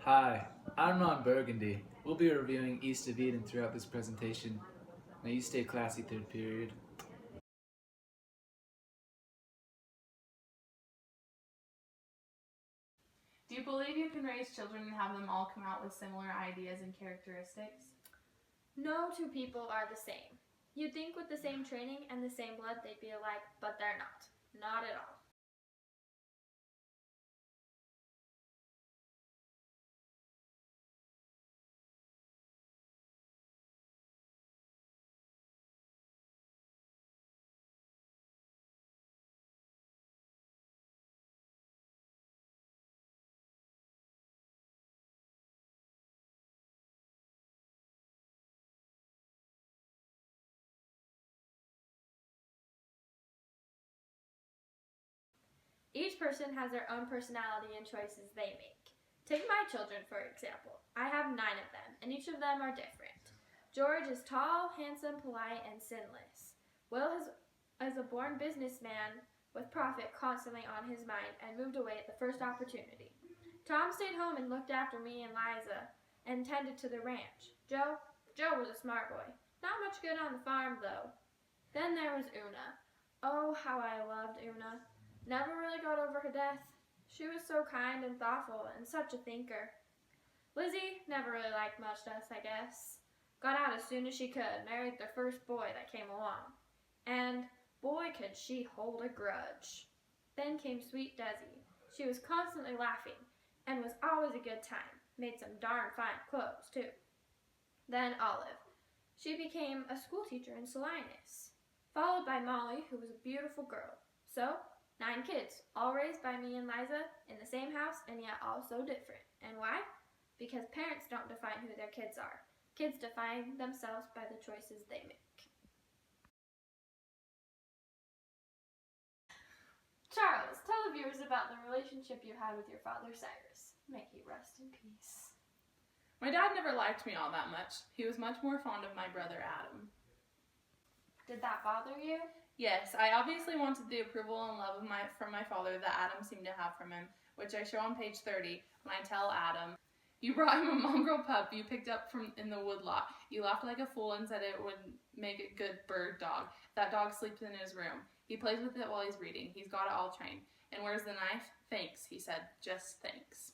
Hi, I'm Ron Burgundy. We'll be reviewing East of Eden throughout this presentation. Now you stay classy, third period. Do you believe you can raise children and have them all come out with similar ideas and characteristics? No two people are the same. You'd think with the same training and the same blood they'd be alike, but they're not. Not at all. Each person has their own personality and choices they make. Take my children, for example. I have 9 of them, and each of them are different. George is tall, handsome, polite, and sinless. Will is a born businessman with profit constantly on his mind and moved away at the first opportunity. Tom stayed home and looked after me and Liza and tended to the ranch. Joe was a smart boy. Not much good on the farm, though. Then there was Una. Oh, how I loved Una. Never really got over her death. She was so kind and thoughtful and such a thinker. Lizzie never really liked much to us, I guess. Got out as soon as she could, married the first boy that came along. And boy could she hold a grudge. Then came sweet Desi. She was constantly laughing and was always a good time. Made some darn fine clothes, too. Then Olive. She became a school teacher in Salinas. Followed by Molly, who was a beautiful girl. So, 9 kids, all raised by me and Liza in the same house and yet all so different. And why? Because parents don't define who their kids are. Kids define themselves by the choices they make. Charles, tell the viewers about the relationship you had with your father, Cyrus. May he rest in peace. My dad never liked me all that much. He was much more fond of my brother Adam. Did that bother you? Yes, I obviously wanted the approval and love from my father that Adam seemed to have from him, which I show on page 30 when I tell Adam, "You brought him a mongrel pup you picked up in the woodlot. You laughed like a fool and said it would make a good bird dog. That dog sleeps in his room. He plays with it while he's reading. He's got it all trained. And where's the knife? Thanks," he said. "Just thanks."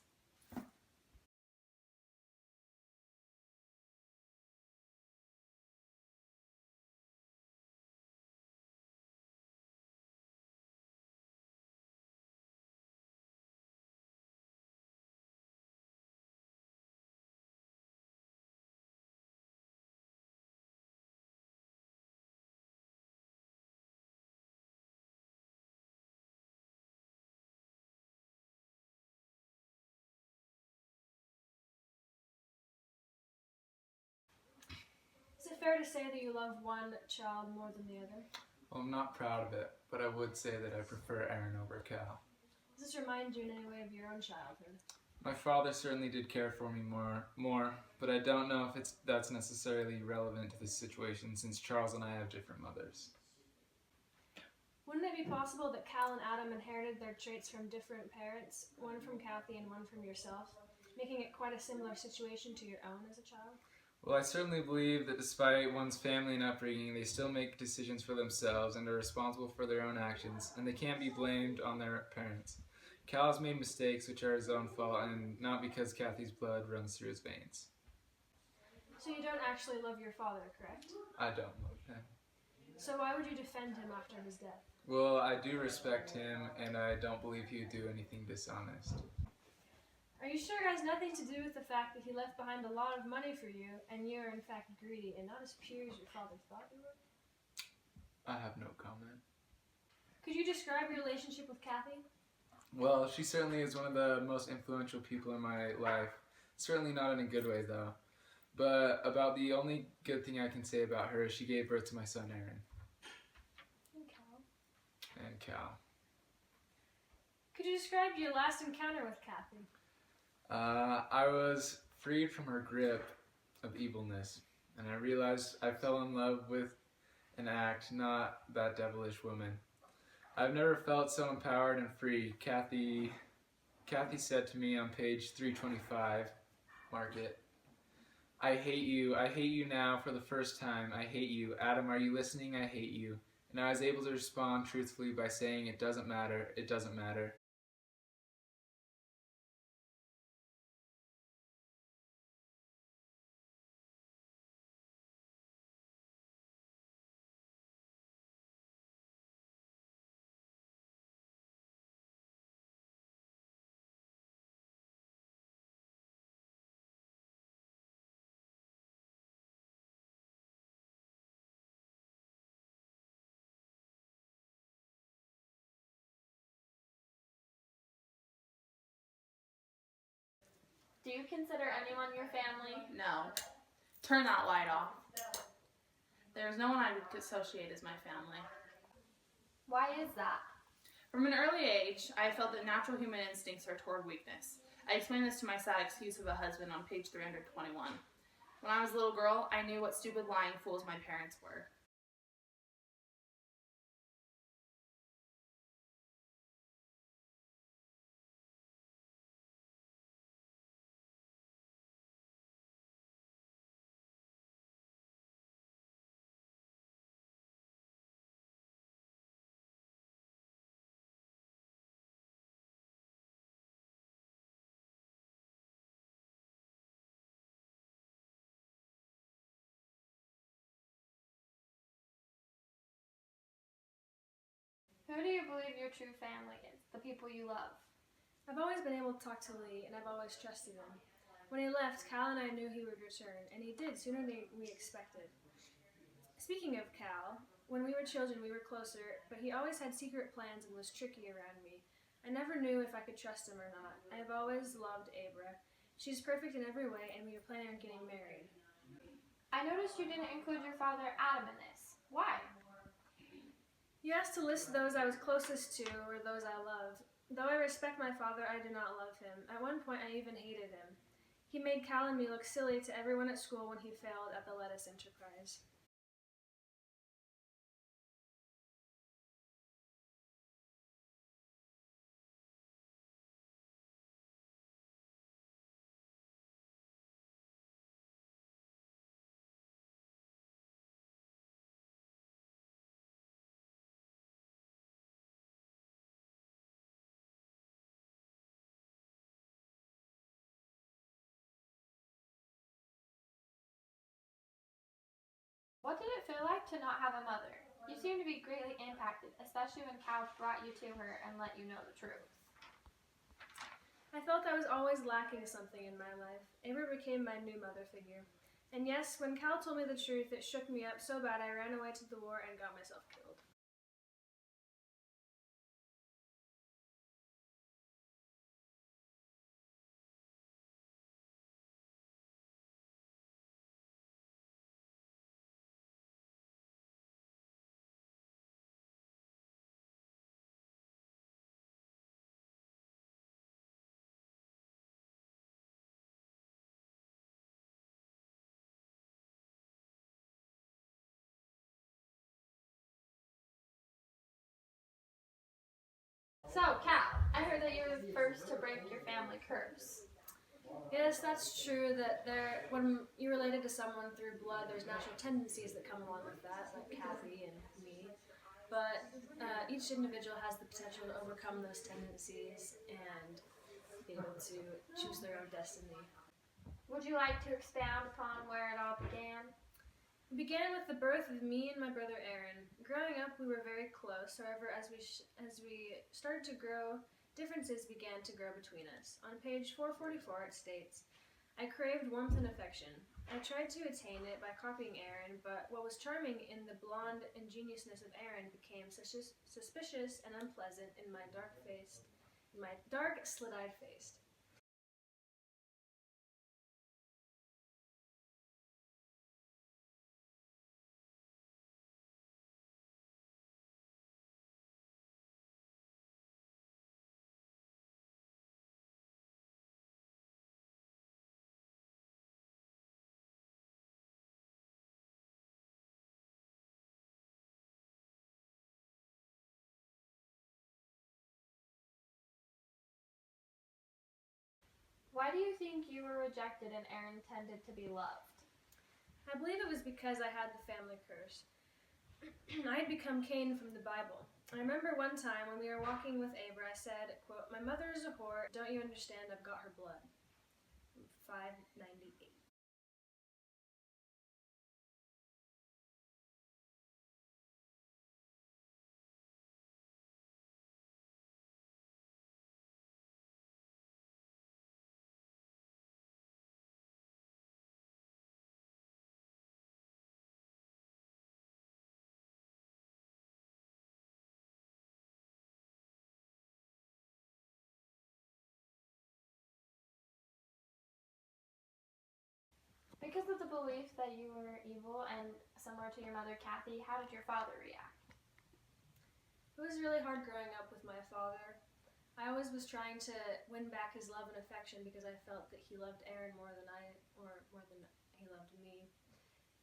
Is it fair to say that you love one child more than the other? Well, I'm not proud of it, but I would say that I prefer Aaron over Cal. Does this remind you in any way of your own childhood? My father certainly did care for me more, but I don't know if that's necessarily relevant to this situation since Charles and I have different mothers. Wouldn't it be possible that Cal and Adam inherited their traits from different parents, one from Kathy and one from yourself, making it quite a similar situation to your own as a child? Well, I certainly believe that despite one's family and upbringing, they still make decisions for themselves and are responsible for their own actions, and they can't be blamed on their parents. Cal's made mistakes which are his own fault, and not because Kathy's blood runs through his veins. So you don't actually love your father, correct? I don't love him. So why would you defend him after his death? Well, I do respect him, and I don't believe he would do anything dishonest. Are you sure it has nothing to do with the fact that he left behind a lot of money for you, and you are in fact greedy and not as pure as your father thought you were? I have no comment. Could you describe your relationship with Kathy? Well, she certainly is one of the most influential people in my life. Certainly not in a good way, though. But about the only good thing I can say about her is she gave birth to my son, Aaron. And Cal. And Cal. Could you describe your last encounter with Kathy? I was freed from her grip of evilness, and I realized I fell in love with an act, not that devilish woman. I've never felt so empowered and free. Kathy Kathy said to me on page 325, mark it, I hate you now for the first time, I hate you. Adam, are you listening? I hate you. And I was able to respond truthfully by saying it doesn't matter, it doesn't matter. Do you consider anyone your family? No. Turn that light off. There's no one I would associate as my family. Why is that? From an early age, I felt that natural human instincts are toward weakness. I explained this to my sad excuse of a husband on page 321. When I was a little girl, I knew what stupid lying fools my parents were. Who do you believe your true family is? The people you love? I've always been able to talk to Lee, and I've always trusted him. When he left, Cal and I knew he would return, and he did sooner than we expected. Speaking of Cal, when we were children we were closer, but he always had secret plans and was tricky around me. I never knew if I could trust him or not. I have always loved Abra. She's perfect in every way, and we are planning on getting married. I noticed you didn't include your father Adam in this. Why? You asked to list those I was closest to or those I loved. Though I respect my father, I do not love him. At one point, I even hated him. He made Cal and me look silly to everyone at school when he failed at the lettuce enterprise. What did it feel like to not have a mother? You seem to be greatly impacted, especially when Cal brought you to her and let you know the truth. I felt I was always lacking something in my life. Abra became my new mother figure. And yes, when Cal told me the truth, it shook me up so bad I ran away to the war and got myself killed. So, Cal, I heard that you were the first to break your family curse. Yes, that's true that when you're related to someone through blood, there's natural tendencies that come along with that, like Kathy and me. But each individual has the potential to overcome those tendencies and be able to choose their own destiny. Would you like to expound upon where it all began? It began with the birth of me and my brother Aaron. Growing up, we were very close. However, as we started to grow, differences began to grow between us. On page 444, it states, I craved warmth and affection. I tried to attain it by copying Aaron, but what was charming in the blonde ingenuousness of Aaron became suspicious and unpleasant in my dark, slit-eyed face. Why do you think you were rejected and Aaron tended to be loved? I believe it was because I had the family curse. I had become Cain from the Bible. I remember one time when we were walking with Abra, I said, quote, "My mother is a whore. Don't you understand? I've got her blood." 598. Because of the belief that you were evil and similar to your mother, Kathy, how did your father react? It was really hard growing up with my father. I always was trying to win back his love and affection because I felt that he loved Aaron more than he loved me.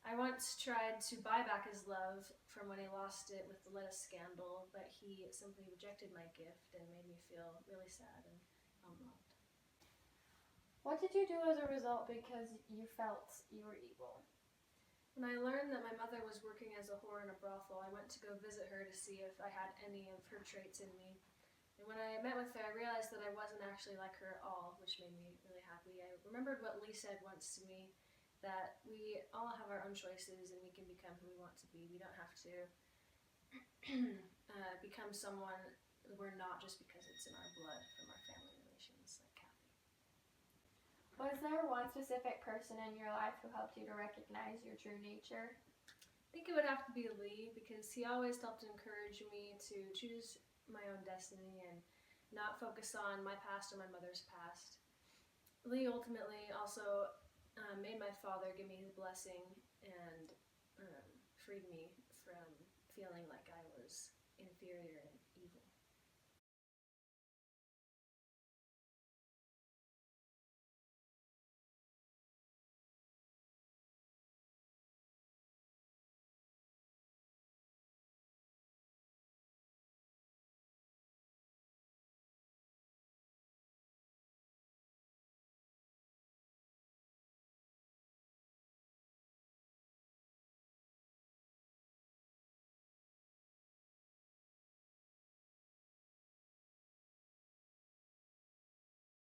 I once tried to buy back his love from when he lost it with the lettuce scandal, but he simply rejected my gift and made me feel really sad and unloved. What did you do as a result because you felt you were evil? When I learned that my mother was working as a whore in a brothel, I went to go visit her to see if I had any of her traits in me. And when I met with her, I realized that I wasn't actually like her at all, which made me really happy. I remembered what Lee said once to me, that we all have our own choices and we can become who we want to be. We don't have to become someone we're not just because it's in our blood from our family relations, like Kathy. Was there one specific person in your life who helped you to recognize your true nature? I think it would have to be Lee, because he always helped encourage me to choose my own destiny and not focus on my past or my mother's past. Lee ultimately also made my father give me his blessing and freed me from feeling like I was inferior and evil.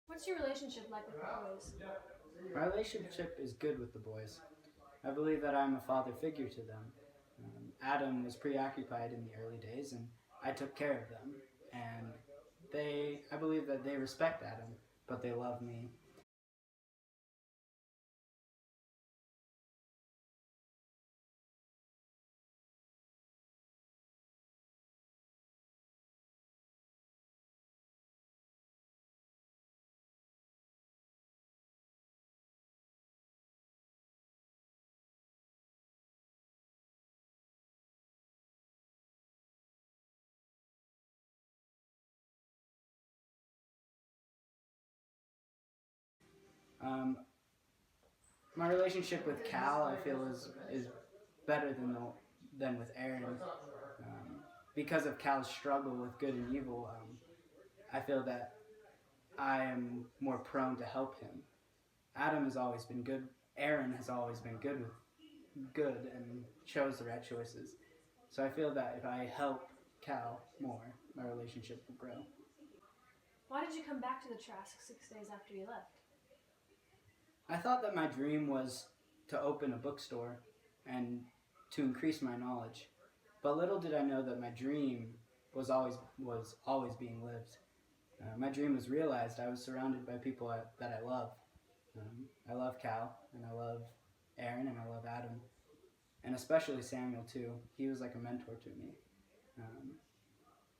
What's your relationship like with the boys? My relationship is good with the boys. I believe that I'm a father figure to them. Adam was preoccupied in the early days, and I took care of them. And I believe that they respect Adam, but they love me. Um, my relationship with Cal, I feel, is better than with Aaron. Because of Cal's struggle with good and evil, I feel that I am more prone to help him. Adam has always been good. Aaron has always been good and chose the right choices. So I feel that if I help Cal more, my relationship will grow. Why did you come back to the Trask 6 days after you left? I thought that my dream was to open a bookstore and to increase my knowledge. But little did I know that my dream was always being lived. My dream was realized. I was surrounded by people that I love. I love Cal, and I love Aaron, and I love Adam, and especially Samuel too. He was like a mentor to me.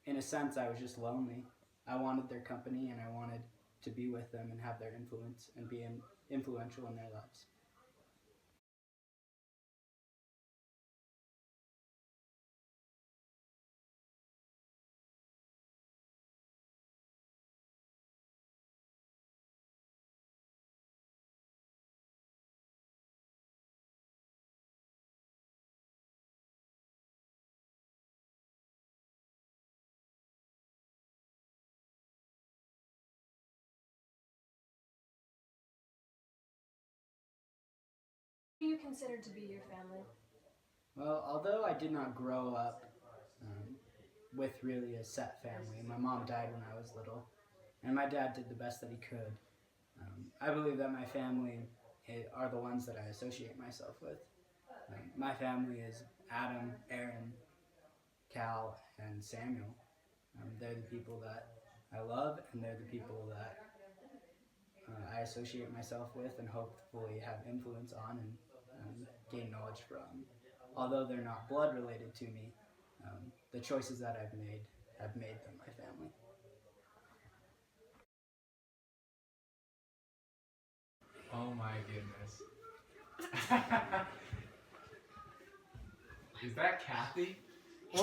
In a sense, I was just lonely. I wanted their company, and I wanted to be with them and have their influence and be influential in their lives. you consider to be your family? Well, although I did not grow up with really a set family, my mom died when I was little, and my dad did the best that he could. I believe that my family are the ones that I associate myself with. My family is Adam, Aaron, Cal, and Samuel. They're the people that I love, and they're the people that I associate myself with and hopefully have influence on and gain knowledge from. Although they're not blood related to me, the choices that I've made have made them my family. Oh my goodness. Is that Kathy?